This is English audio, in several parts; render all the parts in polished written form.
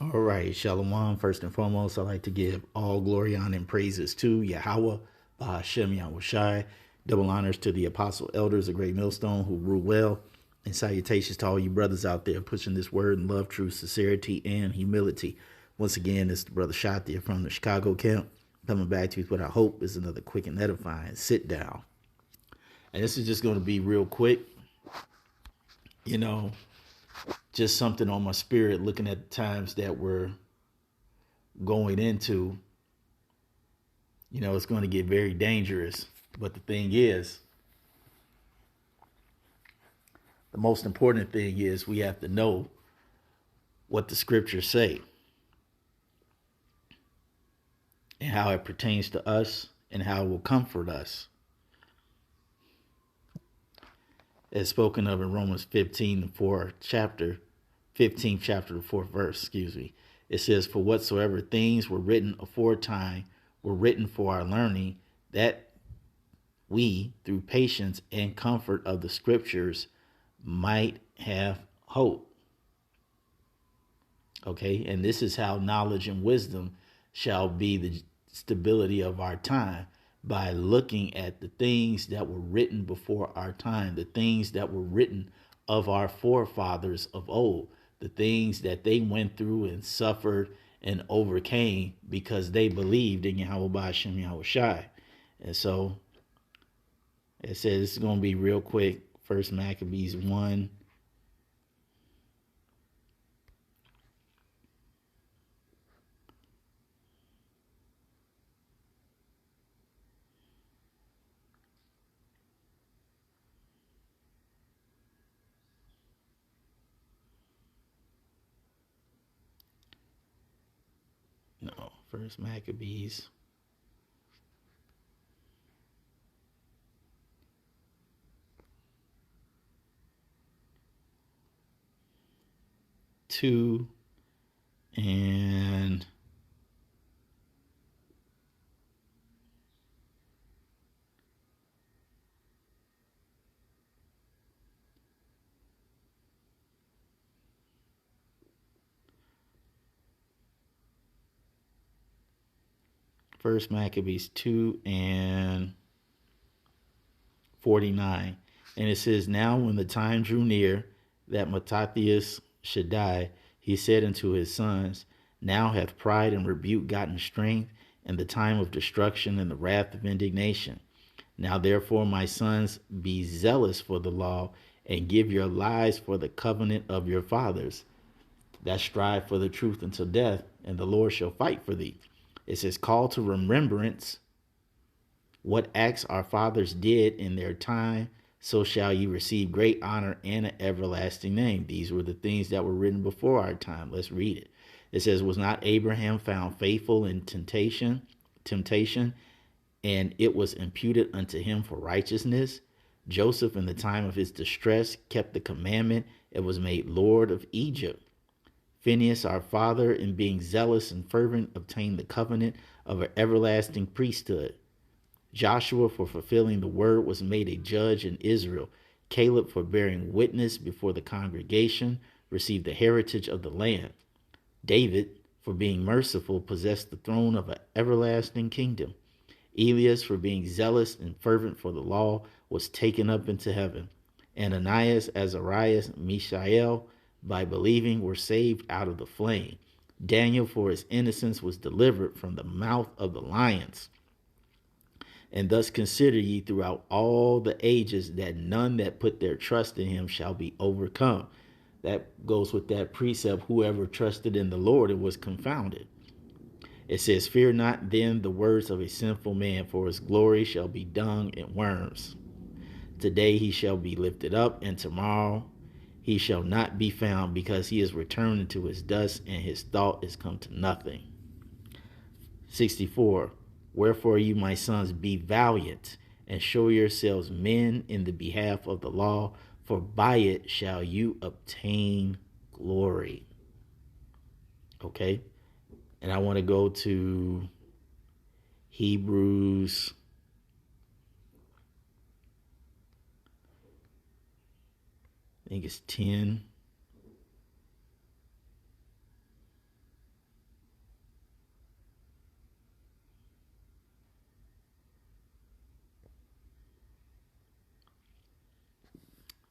All right, Shalom. First and foremost, I'd like to give all glory, honor, and praises to Yahweh, Bahashem Yahushai. Double honors to the apostle elders of Great Millstone who rule well. And salutations to all you brothers out there pushing this word in love, truth, sincerity, and humility. Once again, it's the brother Shatia from the Chicago camp coming back to you with what I hope is another quick and edifying sit down. And this is just going to be real quick. You know, just something on my spirit looking at the times that we're going into. It's going to get very dangerous. But the thing is, the most important thing is we have to know what the scriptures say and how it pertains to us and how it will comfort us. As spoken of in Romans 15, the 4th chapter, 15th chapter, the 4th verse, It says, "For whatsoever things were written aforetime were written for our learning, that we, through patience and comfort of the scriptures, might have hope." Okay, and this is how knowledge and wisdom shall be the stability of our time, by looking at the things that were written before our time, the things that were written of our forefathers of old, the things that they went through and suffered and overcame because they believed in Yahweh Ba'ashem Yahushai. And so it says it's going to be real quick. First Maccabees 1. No, First Maccabees 2 and First Maccabees 2 and 49. And it says, "Now when the time drew near that Mattathias should die, he said unto his sons, Now hath pride and rebuke gotten strength, and the time of destruction and the wrath of indignation. Now therefore, my sons, be zealous for the law, and give your lives for the covenant of your fathers, that strive for the truth until death, and the Lord shall fight for thee." It says, "Call to remembrance what acts our fathers did in their time, so shall ye receive great honor and an everlasting name." These were the things that were written before our time. Let's read it. It says, "Was not Abraham found faithful in temptation, and it was imputed unto him for righteousness? Joseph in the time of his distress kept the commandment and was made Lord of Egypt. Phinehas our father, in being zealous and fervent, obtained the covenant of an everlasting priesthood. Joshua, for fulfilling the word, was made a judge in Israel. Caleb, for bearing witness before the congregation, received the heritage of the land. David, for being merciful, possessed the throne of an everlasting kingdom. Elias, for being zealous and fervent for the law, was taken up into heaven. Ananias, Azarias, Mishael, by believing, were saved out of the flame. Daniel, for his innocence, was delivered from the mouth of the lions. And thus consider ye throughout all the ages that none that put their trust in him shall be overcome." That goes with that precept, whoever trusted in the Lord and was confounded. It says, "Fear not then the words of a sinful man, for his glory shall be dung and worms. Today he shall be lifted up, and tomorrow he shall not be found, because he is returned into his dust, and his thought is come to nothing." 64. "Wherefore you, my sons, be valiant, and show yourselves men in the behalf of the law, for by it shall you obtain glory." Okay? And I want to go to Hebrews. I think it's 10.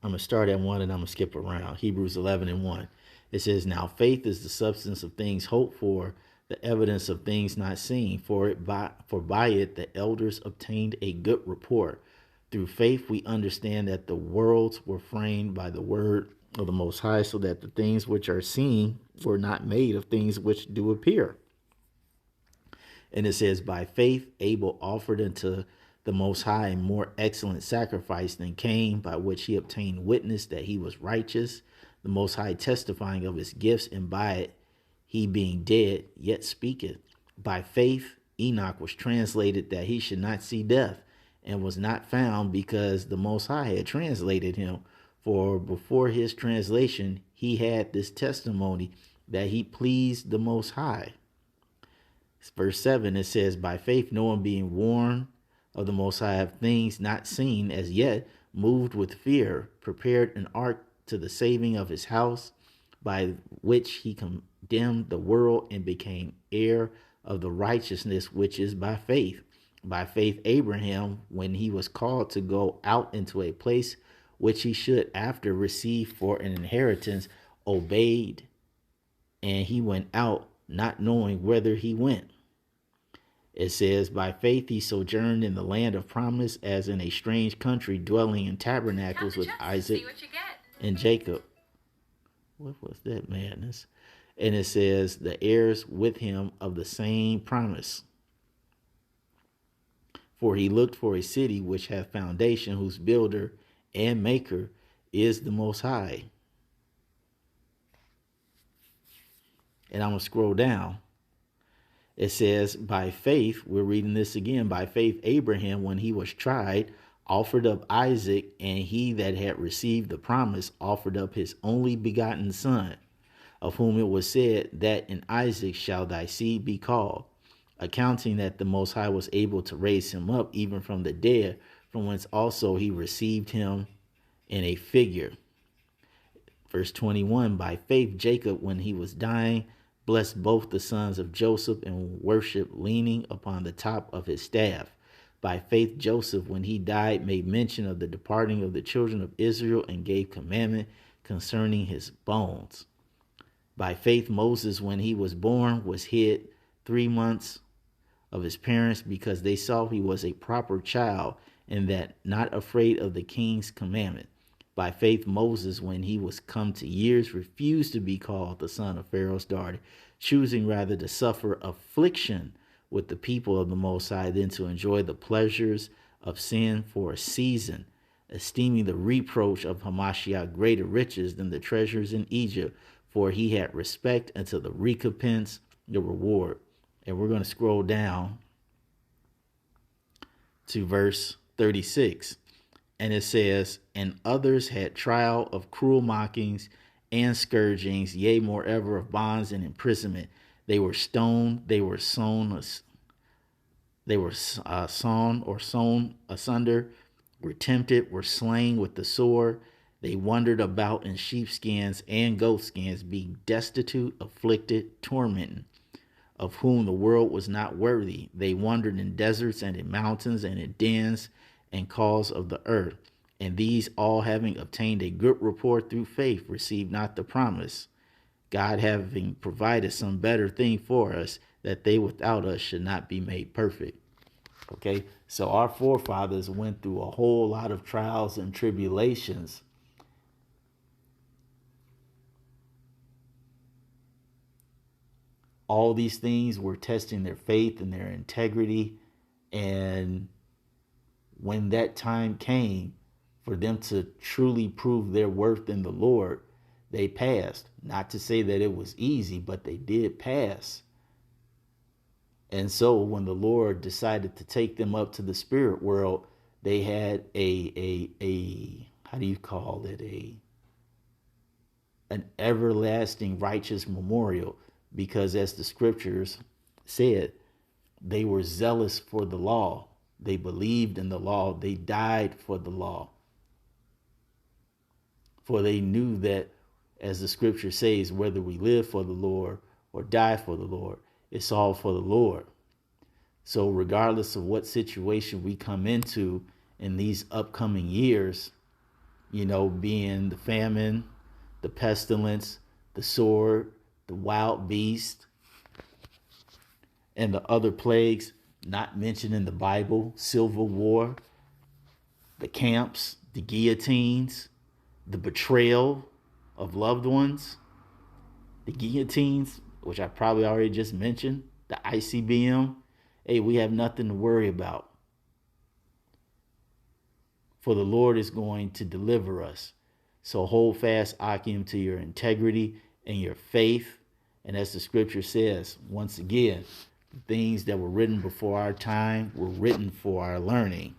I'm going to start at 1 and I'm going to skip around. Hebrews 11 and 1. It says, now faith is the substance of things hoped for, the evidence of things not seen. For by it the elders obtained a good report. Through faith we understand that the worlds were framed by the word of the Most High, so that the things which are seen were not made of things which do appear. And it says, by faith Abel offered unto the Most High a more excellent sacrifice than Cain, by which he obtained witness that he was righteous, the Most High testifying of his gifts, and by it he being dead yet speaketh. By faith Enoch was translated that he should not see death, and was not found, because the Most High had translated him. For before his translation he had this testimony, that he pleased the Most High. Verse 7, it says, by faith Noah, being warned of the Most High of things not seen as yet, moved with fear, prepared an ark to the saving of his house, by which he condemned the world and became heir of the righteousness which is by faith. By faith Abraham, when he was called to go out into a place which he should after receive for an inheritance, obeyed, and he went out, not knowing whither he went. It says, by faith he sojourned in the land of promise, as in a strange country, dwelling in tabernacles with Isaac and Jacob. What was that madness? And it says, the heirs with him of the same promise. For he looked for a city which hath foundation, whose builder and maker is the Most High. And I'm going to scroll down. It says, by faith, we're reading this again, by faith Abraham, when he was tried, offered up Isaac, and he that had received the promise offered up his only begotten son, of whom it was said, that in Isaac shall thy seed be called, accounting that the Most High was able to raise him up even from the dead, from whence also he received him in a figure. Verse 21, by faith Jacob, when he was dying, blessed both the sons of Joseph, and worshiped, leaning upon the top of his staff. By faith Joseph, when he died, made mention of the departing of the children of Israel, and gave commandment concerning his bones. By faith Moses, when he was born, was hid 3 months of his parents, because they saw he was a proper child, and that not afraid of the king's commandment. By faith Moses, when he was come to years, refused to be called the son of Pharaoh's daughter, choosing rather to suffer affliction with the people of the Most High than to enjoy the pleasures of sin for a season, esteeming the reproach of Hamashiach greater riches than the treasures in Egypt, for he had respect unto the recompense, the reward. And we're going to scroll down to verse 36. And it says, and others had trial of cruel mockings and scourgings, yea, moreover of bonds and imprisonment. They were stoned, they were sawn asunder, were tempted, were slain with the sword. They wandered about in sheepskins and goatskins, being destitute, afflicted, tormented, of whom the world was not worthy. They wandered in deserts and in mountains and in dens and caves of the earth. And these all, having obtained a good report through faith, received not the promise, God having provided some better thing for us, that they without us should not be made perfect. Okay, so our forefathers went through a whole lot of trials and tribulations. All these things were testing their faith and their integrity. And when that time came for them to truly prove their worth in the Lord, they passed. Not to say that it was easy, but they did pass. And so when the Lord decided to take them up to the spirit world, they had a how do you call it, an everlasting righteous memorial, because as the scriptures said, they were zealous for the law. They believed in the law. They died for the law. For they knew that, as the scripture says, whether we live for the Lord or die for the Lord, it's all for the Lord. So regardless of what situation we come into in these upcoming years, being the famine, the pestilence, the sword, the wild beast, and the other plagues not mentioned in the Bible, civil war, the camps, the guillotines, the betrayal of loved ones, the guillotines, which I probably already just mentioned, the ICBM. Hey, we have nothing to worry about. For the Lord is going to deliver us. So hold fast, Akim, to your integrity and your faith. And as the scripture says, once again, the things that were written before our time were written for our learning,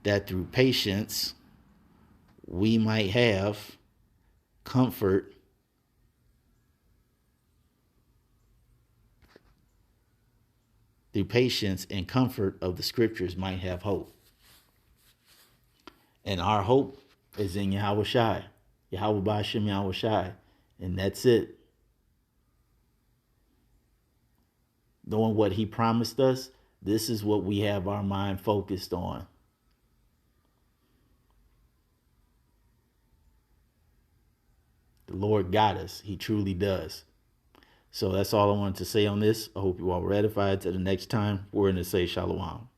that through patience we might have comfort through patience and comfort of the scriptures might have hope. And our hope is in Yahweh Shai, Yahweh Ba'ashem Yahweh Shai. And that's it. Knowing what he promised us, this is what we have our mind focused on. The Lord got us. He truly does. So that's all I wanted to say on this. I hope you all are edified. Till the next time, we're going to say Shalom.